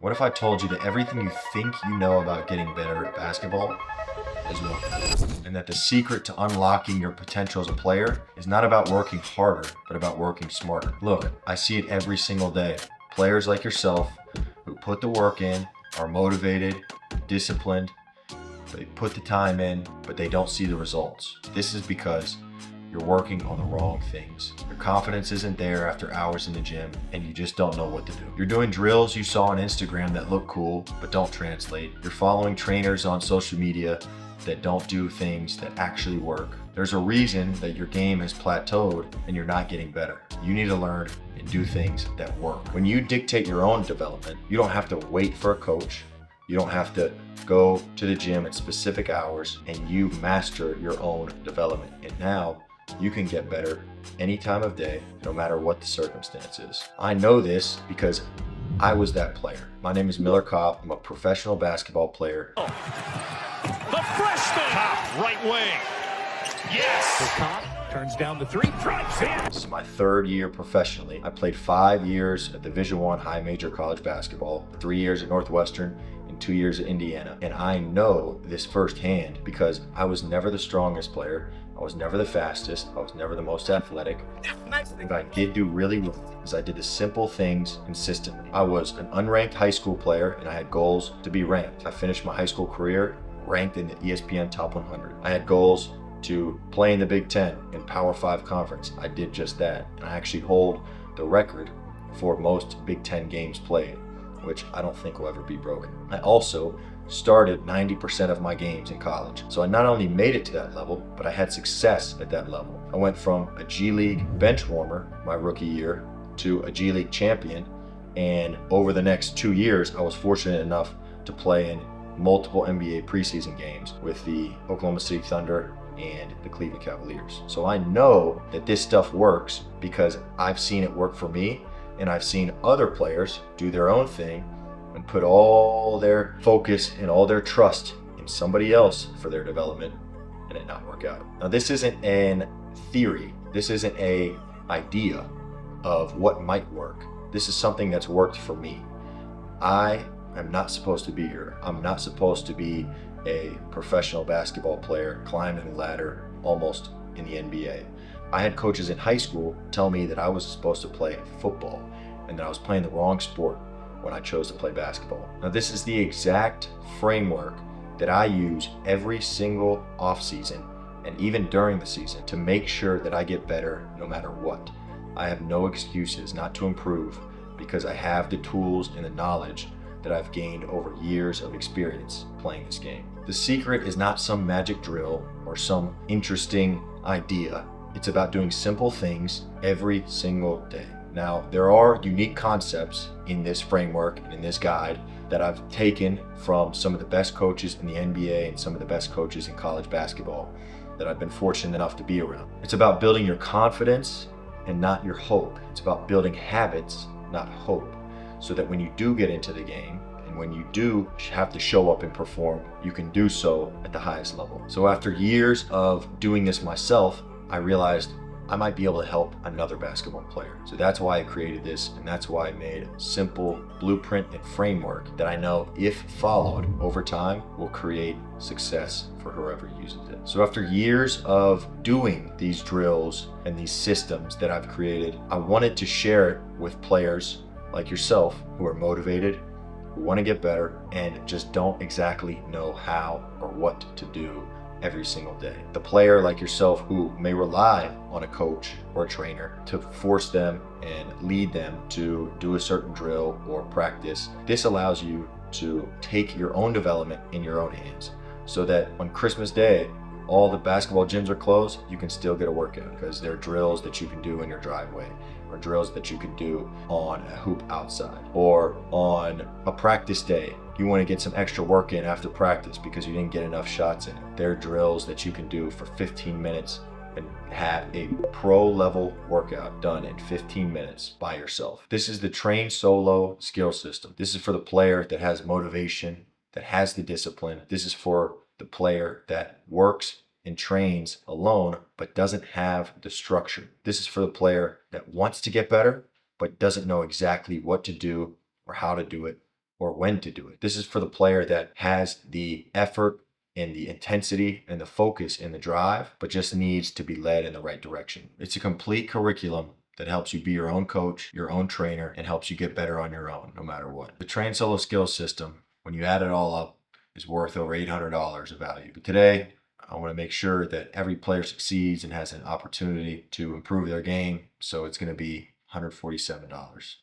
What if I told you that everything you think you know about getting better at basketball is wrong? And that the secret to unlocking your potential as a player is not about working harder, but about working smarter. Look, I see it every single day. Players like yourself who put the work in, are motivated, disciplined, they put the time in, but they don't see the results. This is because you're working on the wrong things. Your confidence isn't there after hours in the gym, and you just don't know what to do. You're doing drills you saw on Instagram that look cool, but don't translate. You're following trainers on social media that don't do things that actually work. There's a reason that your game has plateaued and you're not getting better. You need to learn and do things that work. When you dictate your own development, you don't have to wait for a coach. You don't have to go to the gym at specific hours, and you master your own development. And now you can get better any time of day, no matter what the circumstances. I know this because I was that player. My name is Miller Kopp. I'm a professional basketball player. The freshman! Top right wing. Yes! Kopp turns down the three, drives in. This is my third year professionally. I played 5 years at Division I high major college basketball, 3 years at Northwestern, and 2 years at Indiana. And I know this firsthand because I was never the strongest player. I was never the fastest. I was never the most athletic. But I did do really well is I did the simple things consistently. I was an unranked high school player and I had goals to be ranked. I finished my high school career ranked in the ESPN Top 100. I had goals to play in the Big Ten and Power 5 conference. I did just that. And I actually hold the record for most Big Ten games played, which I don't think will ever be broken. I also started 90% of my games in college. So I not only made it to that level, but I had success at that level. I went from a G League bench warmer my rookie year to a G League champion. And over the next 2 years, I was fortunate enough to play in multiple NBA preseason games with the Oklahoma City Thunder and the Cleveland Cavaliers. So I know that this stuff works because I've seen it work for me, and I've seen other players do their own thing and put all their focus and all their trust in somebody else for their development and it not work out. Now, this isn't an theory. This isn't an idea of what might work. This is something that's worked for me. I am not supposed to be here. I'm not supposed to be a professional basketball player climbing the ladder almost in the NBA. I had coaches in high school tell me that I was supposed to play football and that I was playing the wrong sport when I chose to play basketball. Now, this is the exact framework that I use every single offseason and even during the season to make sure that I get better no matter what. I have no excuses not to improve because I have the tools and the knowledge that I've gained over years of experience playing this game. The secret is not some magic drill or some interesting idea. It's about doing simple things every single day. Now, there are unique concepts in this framework and in this guide that I've taken from some of the best coaches in the NBA and some of the best coaches in college basketball that I've been fortunate enough to be around. It's about building your confidence and not your hope. It's about building habits, not hope, so that when you do get into the game and when you do have to show up and perform, you can do so at the highest level. So after years of doing this myself, I realized I might be able to help another basketball player. So that's why I created this, and that's why I made a simple blueprint and framework that I know, if followed over time, will create success for whoever uses it. So after years of doing these drills and these systems that I've created, I wanted to share it with players like yourself who are motivated, who want to get better, and just don't exactly know how or what to do every single day. The player like yourself who may rely on a coach or a trainer to force them and lead them to do a certain drill or practice, this allows you to take your own development in your own hands so that on Christmas Day, all the basketball gyms are closed, you can still get a workout because there are drills that you can do in your driveway or drills that you can do on a hoop outside or on a practice day. You want to get some extra work in after practice because you didn't get enough shots in. There are drills that you can do for 15 minutes and have a pro level workout done in 15 minutes by yourself. This is the TrainSOLO skill system. This is for the player that has motivation, that has the discipline. This is for the player that works and trains alone but doesn't have the structure. This is for the player that wants to get better but doesn't know exactly what to do or how to do it or when to do it. This is for the player that has the effort and the intensity and the focus and the drive, but just needs to be led in the right direction. It's a complete curriculum that helps you be your own coach, your own trainer, and helps you get better on your own, no matter what. The TrainSOLO skills system, when you add it all up, is worth over $800 of value. But today, I want to make sure that every player succeeds and has an opportunity to improve their game, so it's going to be $147.